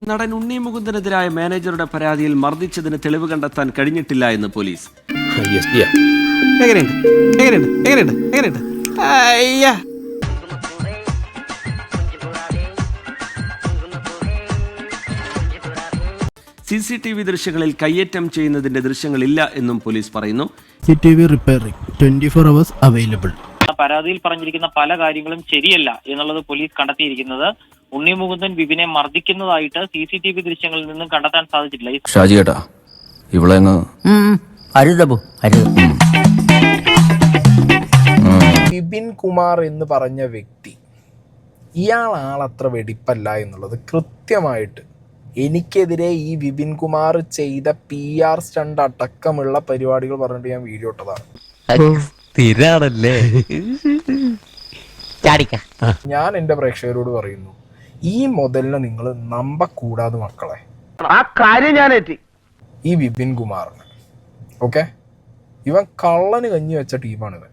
നടൻ ഉണ്ണി മുകുന്ദനെതിരായ മാനേജറുടെ പരാതിയിൽ മർദ്ദിച്ചതിന് തെളിവ് കണ്ടെത്താൻ കഴിഞ്ഞിട്ടില്ല എന്ന് പോലീസ്. CCTV ദൃശ്യങ്ങളിൽ കയ്യേറ്റം ചെയ്യുന്നതിന്റെ ദൃശ്യങ്ങളില്ല എന്നും പോലീസ് പറയുന്നു. CCTV repairing 24 hours available. പരാതിയിൽ പറഞ്ഞിരിക്കുന്ന പല കാര്യങ്ങളും ശരിയല്ല എന്നുള്ളത് പോലീസ് കണ്ടെത്തിയിരിക്കുന്നത്. ഉണ്ണി മുകുന്ദൻ വിപിനെ മർദ്ദിക്കുന്നതായിട്ട് CCTV ദൃശ്യങ്ങളിൽ നിന്നും കണ്ടെത്താൻ സാധിച്ചിട്ടില്ല. ഷാജിയേട്ടാ ഇവിടെ വിപിൻ കുമാർ എന്ന് പറഞ്ഞ വ്യക്തി ഇയാളാളത്ര വെടിപ്പല്ല എന്നുള്ളത് കൃത്യമായിട്ട് എനിക്കെതിരെ ഈ വിപിൻ കുമാർ ചെയ്ത PR സ്റ്റണ്ട് അടക്കമുള്ള പരിപാടികൾ പറഞ്ഞിട്ട് ഞാൻ വീഡിയോ ഇട്ടതാണ്. ഞാൻ എൻ്റെ പ്രേക്ഷകരോട് പറയുന്നു, ഈ മുതലിനെ നിങ്ങൾ നമ്പക്കൂടാതെ മക്കളെ. ആ കാര്യം ഞാൻ ഈ വിപിൻ കുമാറിന് ഓക്കെ, ഇവൻ കള്ളന് കഞ്ഞി വെച്ച ടീമാണ് ഇവൻ.